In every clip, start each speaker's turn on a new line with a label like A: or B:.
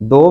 A: 2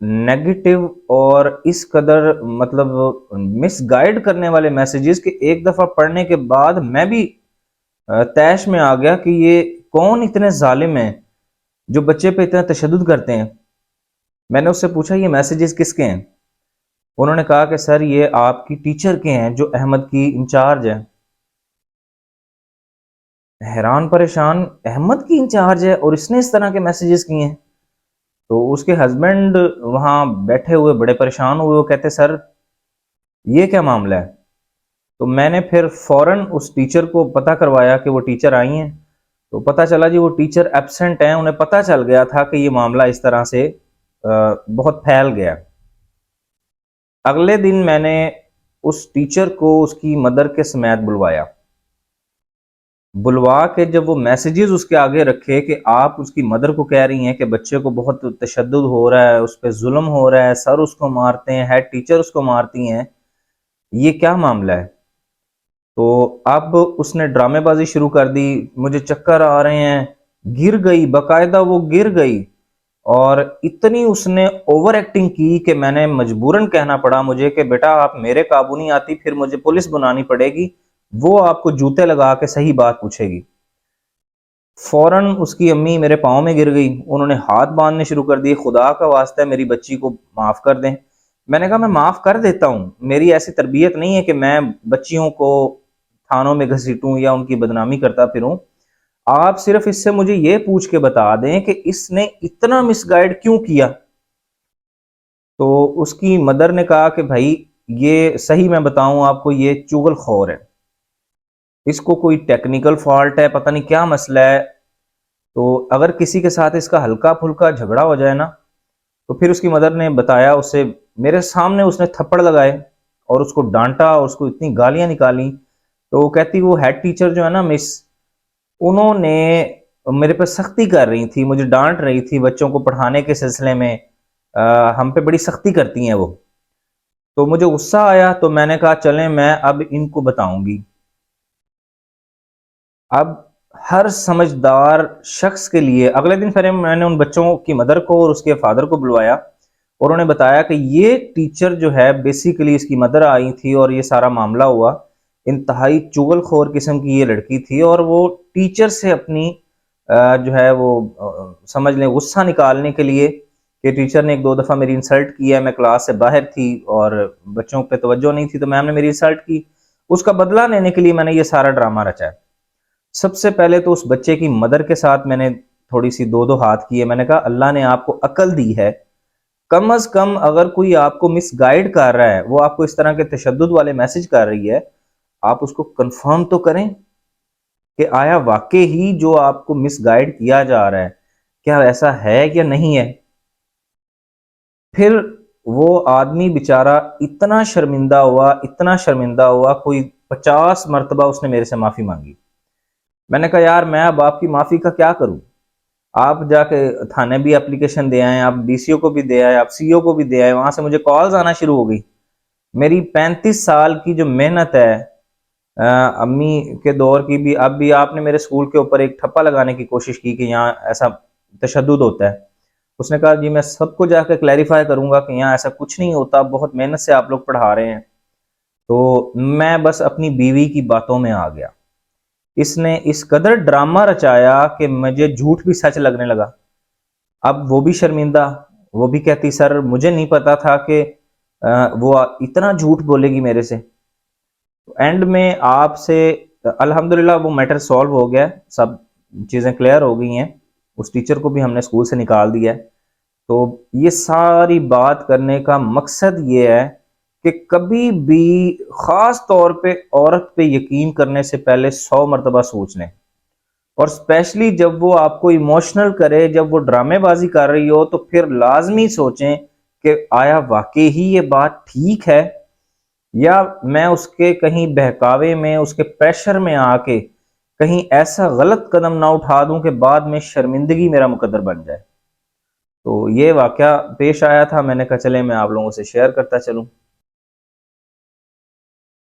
A: negative اور اس قدر مطلب مس گائیڈ کرنے والے میسیجز کہ ایک دفعہ پڑھنے کے بعد میں بھی تیش میں آ گیا کہ یہ کون اتنے ظالم ہیں جو بچے پہ اتنا تشدد کرتے ہیں۔ میں نے اس سے پوچھا یہ میسیجز کس کے ہیں؟ انہوں نے کہا کہ سر یہ آپ کی ٹیچر کے ہیں جو احمد کی انچارج ہے۔ حیران پریشان، احمد کی انچارج ہے اور اس نے اس طرح کے میسیجز کیے ہیں؟ تو اس کے ہسبینڈ وہاں بیٹھے ہوئے بڑے پریشان ہوئے، وہ کہتے سر یہ کیا معاملہ ہے؟ تو میں نے پھر فوراً اس ٹیچر کو پتہ کروایا کہ وہ ٹیچر آئی ہیں، تو پتہ چلا جی وہ ٹیچر ایبسنٹ ہیں، انہیں پتہ چل گیا تھا کہ یہ معاملہ اس طرح سے بہت پھیل گیا۔ اگلے دن میں نے اس ٹیچر کو اس کی مدر کے سمیت بلوا کے جب وہ میسیجز اس کے آگے رکھے کہ آپ اس کی مدر کو کہہ رہی ہیں کہ بچے کو بہت تشدد ہو رہا ہے، اس پہ ظلم ہو رہا ہے، سر اس کو مارتے ہیں، ہیڈ ٹیچر اس کو مارتی ہیں، یہ کیا معاملہ ہے؟ تو اب اس نے ڈرامے بازی شروع کر دی، مجھے چکر آ رہے ہیں، گر گئی، باقاعدہ وہ گر گئی، اور اتنی اس نے اوور ایکٹنگ کی کہ میں نے مجبوراً کہنا پڑا مجھے کہ بیٹا آپ میرے قابو نہیں آتی، پھر مجھے پولیس بنانی پڑے گی، وہ آپ کو جوتے لگا کے صحیح بات پوچھے گی۔ فوراً اس کی امی میرے پاؤں میں گر گئی، انہوں نے ہاتھ باندھنے شروع کر دیے، خدا کا واسطہ ہے میری بچی کو معاف کر دیں۔ میں نے کہا میں معاف کر دیتا ہوں، میری ایسی تربیت نہیں ہے کہ میں بچیوں کو تھانوں میں گھسیٹوں یا ان کی بدنامی کرتا پھروں، آپ صرف اس سے مجھے یہ پوچھ کے بتا دیں کہ اس نے اتنا مس گائیڈ کیوں کیا۔ تو اس کی مدر نے کہا کہ بھائی یہ صحیح میں بتاؤں آپ کو یہ چغل خور ہے، اس کو کوئی ٹیکنیکل فالٹ ہے، پتہ نہیں کیا مسئلہ ہے، تو اگر کسی کے ساتھ اس کا ہلکا پھلکا جھگڑا ہو جائے نا، تو پھر اس کی مدر نے بتایا اسے، میرے سامنے اس نے تھپڑ لگائے اور اس کو ڈانٹا اور اس کو اتنی گالیاں نکالی۔ تو وہ کہتی وہ ہیڈ ٹیچر جو ہے نا مس، انہوں نے میرے پہ سختی کر رہی تھی، مجھے ڈانٹ رہی تھی بچوں کو پڑھانے کے سلسلے میں، ہم پہ بڑی سختی کرتی ہیں وہ۔ تو مجھے غصہ آیا تو میں نے کہا چلیں میں اب ان کو بتاؤں گی۔ اب ہر سمجھدار شخص کے لیے اگلے دن پھر میں نے ان بچوں کی مدر کو اور اس کے فادر کو بلوایا اور انہیں بتایا کہ یہ ٹیچر جو ہے بیسیکلی اس کی مدر آئی تھی اور یہ سارا معاملہ ہوا، انتہائی چغل خور قسم کی یہ لڑکی تھی، اور وہ ٹیچر سے اپنی جو ہے وہ سمجھ لیں غصہ نکالنے کے لیے کہ ٹیچر نے ایک دو دفعہ میری انسلٹ کیا، میں کلاس سے باہر تھی اور بچوں پہ توجہ نہیں تھی تو میم نے میری انسلٹ کی، اس کا بدلہ لینے کے لیے میں نے یہ سارا ڈرامہ رچا ہے۔ سب سے پہلے تو اس بچے کی مدر کے ساتھ میں نے تھوڑی سی دو ہاتھ کیے، میں نے کہا اللہ نے آپ کو عقل دی ہے، کم از کم اگر کوئی آپ کو مس گائیڈ کر رہا ہے، وہ آپ کو اس طرح کے تشدد والے میسج کر رہی ہے، آپ اس کو کنفرم تو کریں کہ آیا واقع ہی جو آپ کو مس گائیڈ کیا جا رہا ہے کیا ایسا ہے یا نہیں ہے۔ پھر وہ آدمی بیچارہ اتنا شرمندہ ہوا، کوئی 50 مرتبہ اس نے میرے سے معافی مانگی۔ میں نے کہا یار میں اب آپ کی معافی کا کیا کروں، آپ جا کے تھانے بھی اپلیکیشن دے آئے، آپ ڈی سی او کو بھی دے آئے، آپ سی او کو بھی دے آئے، وہاں سے مجھے کالز آنا شروع ہو گئی۔ میری 35 سال کی جو محنت ہے امی کے دور کی بھی، اب بھی آپ نے میرے سکول کے اوپر ایک ٹھپا لگانے کی کوشش کی کہ یہاں ایسا تشدد ہوتا ہے۔ اس نے کہا جی میں سب کو جا کے کلیریفائی کروں گا کہ یہاں ایسا کچھ نہیں ہوتا، بہت محنت سے آپ لوگ پڑھا رہے ہیں۔ تو میں بس اپنی بیوی کی باتوں میں آ گیا، اس نے اس قدر ڈرامہ رچایا کہ مجھے جھوٹ بھی سچ لگنے لگا۔ اب وہ بھی شرمندہ، وہ بھی کہتی سر مجھے نہیں پتا تھا کہ وہ اتنا جھوٹ بولے گی میرے سے۔ اینڈ میں آپ سے الحمدللہ وہ میٹر سالو ہو گیا، سب چیزیں کلیئر ہو گئی ہیں، اس ٹیچر کو بھی ہم نے اسکول سے نکال دیا ہے۔ تو یہ ساری بات کرنے کا مقصد یہ ہے کہ کبھی بھی خاص طور پہ عورت پہ یقین کرنے سے پہلے 100 مرتبہ سوچ لیں، اور اسپیشلی جب وہ آپ کو ایموشنل کرے، جب وہ ڈرامے بازی کر رہی ہو، تو پھر لازمی سوچیں کہ آیا واقعی ہی یہ بات ٹھیک ہے، یا میں اس کے کہیں بہکاوے میں، اس کے پریشر میں آ کے کہیں ایسا غلط قدم نہ اٹھا دوں کہ بعد میں شرمندگی میرا مقدر بن جائے۔ تو یہ واقعہ پیش آیا تھا، میں نے کہا چلے میں آپ لوگوں سے شیئر کرتا چلوں۔